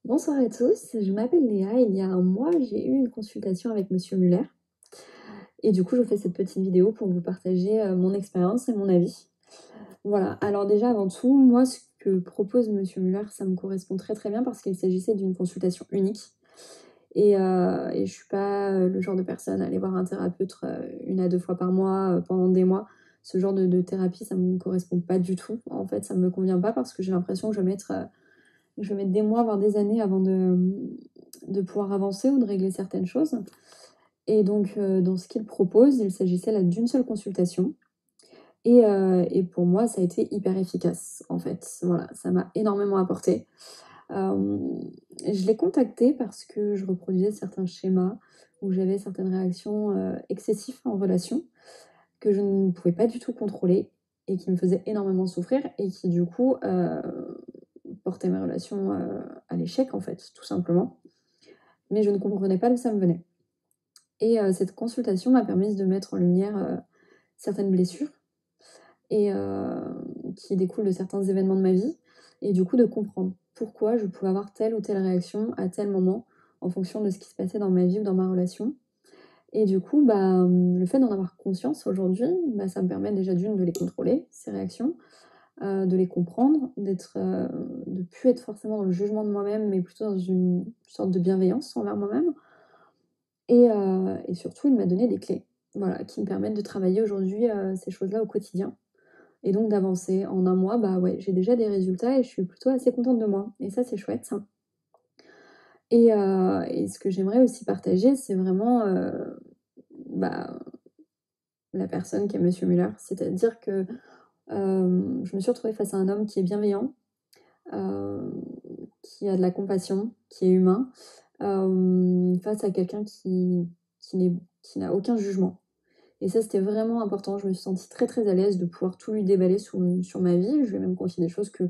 Bonsoir à tous, je m'appelle Léa. Il y a un mois, j'ai eu une consultation avec Monsieur Muller. Et du coup, je fais cette petite vidéo pour vous partager mon expérience et mon avis. Voilà, alors déjà, avant tout, moi, ce que propose Monsieur Muller, ça me correspond très très bien parce qu'il s'agissait d'une consultation unique. Et je suis pas le genre de personne à aller voir un thérapeute une à deux fois par mois pendant des mois. Ce genre de thérapie, ça me correspond pas du tout. En fait, ça me convient pas parce que j'ai l'impression que je vais mettre des mois, voire des années avant de pouvoir avancer ou de régler certaines choses. Et donc, dans ce qu'il propose, il s'agissait là d'une seule consultation. Et pour moi, ça a été hyper efficace, en fait. Voilà, ça m'a énormément apporté. Je l'ai contacté parce que je reproduisais certains schémas où j'avais certaines réactions excessives en relation que je ne pouvais pas du tout contrôler et qui me faisaient énormément souffrir et qui, du coup, portaient mes relations à l'échec, en fait, tout simplement. Mais je ne comprenais pas d'où ça me venait. Et cette consultation m'a permis de mettre en lumière certaines blessures et qui découlent de certains événements de ma vie et du coup de comprendre pourquoi je pouvais avoir telle ou telle réaction à tel moment en fonction de ce qui se passait dans ma vie ou dans ma relation. Et du coup, le fait d'en avoir conscience aujourd'hui, ça me permet déjà d'une de les contrôler, ces réactions, de les comprendre, de plus être forcément dans le jugement de moi-même, mais plutôt dans une sorte de bienveillance envers moi-même. Et surtout, il m'a donné des clés, voilà, qui me permettent de travailler aujourd'hui, ces choses-là au quotidien et donc d'avancer. En un mois, ouais, j'ai déjà des résultats et je suis plutôt assez contente de moi et ça, c'est chouette ça. Et ce que j'aimerais aussi partager, c'est vraiment, bah, la personne qui est Monsieur Muller. C'est-à-dire que, je me suis retrouvée face à un homme qui est bienveillant, hem, qui a de la compassion, qui est humain, face à quelqu'un qui n'est qui n'a aucun jugement. Et ça, c'était vraiment important. Je me suis sentie très, très à l'aise de pouvoir tout lui déballer sur ma vie. Je lui ai même confié des choses que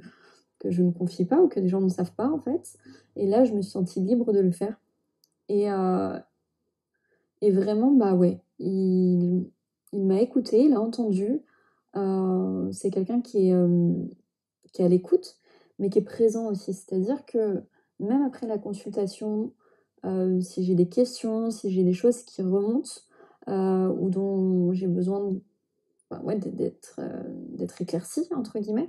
je ne confie pas ou que les gens ne savent pas, en fait. Et là, je me suis sentie libre de le faire. Et, heu et vraiment, ouais, il m'a écoutée, il a entendu. C'est quelqu'un qui est à l'écoute, mais qui est présent aussi. C'est-à-dire que même après la consultation, si j'ai des questions, si j'ai des choses qui remontent, ou dont j'ai besoin ouais, d'être «éclaircie» entre guillemets,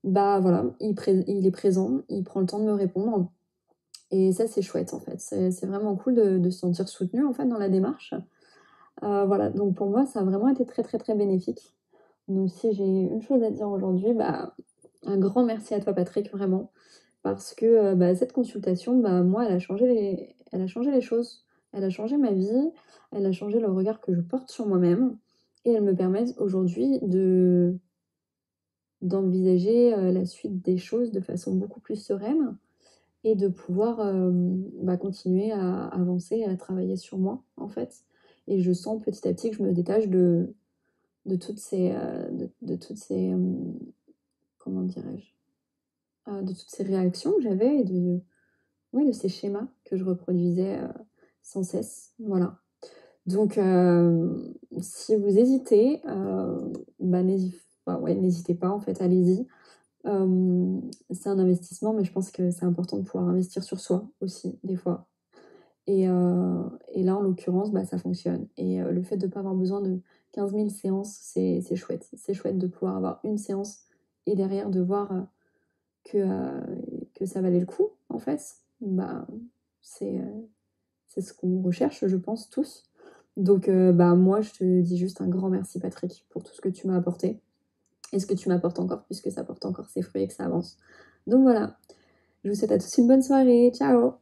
voilà, il est présent, il prend le temps de me répondre et ça, c'est chouette, en fait. C'est vraiment cool de se sentir soutenu, en fait, dans la démarche. Voilà, donc pour moi, ça a vraiment été très, très, très bénéfique. Donc si j'ai une chose à dire aujourd'hui, un grand merci à toi Patrick, vraiment. Parce que, cette consultation, moi, elle a changé les choses. Elle a changé ma vie, elle a changé le regard que je porte sur moi-même et elle me permet aujourd'hui d'envisager, la suite des choses de façon beaucoup plus sereine et de pouvoir, continuer à avancer et à travailler sur moi, en fait. Et je sens petit à petit que je me détache de toutes ces, de toutes ces, comment dirais-je? De toutes ces réactions que j'avais et de ces schémas que je reproduisais, sans cesse, voilà. Donc si vous hésitez, ouais, n'hésitez pas en fait, allez-y. C'est un investissement, mais je pense que c'est important de pouvoir investir sur soi aussi, des fois. Et là, en l'occurrence, ça fonctionne. Et le fait de ne pas avoir besoin de 15 000 séances, c'est chouette. C'est chouette de pouvoir avoir une séance et derrière de voir, que, que ça valait le coup, en fait. C'est, c'est ce qu'on recherche, je pense, tous. Donc moi, je te dis juste un grand merci, Patrick, pour tout ce que tu m'as apporté et ce que tu m'apportes encore, puisque ça porte encore ses fruits et que ça avance. Donc voilà, je vous souhaite à tous une bonne soirée. Ciao!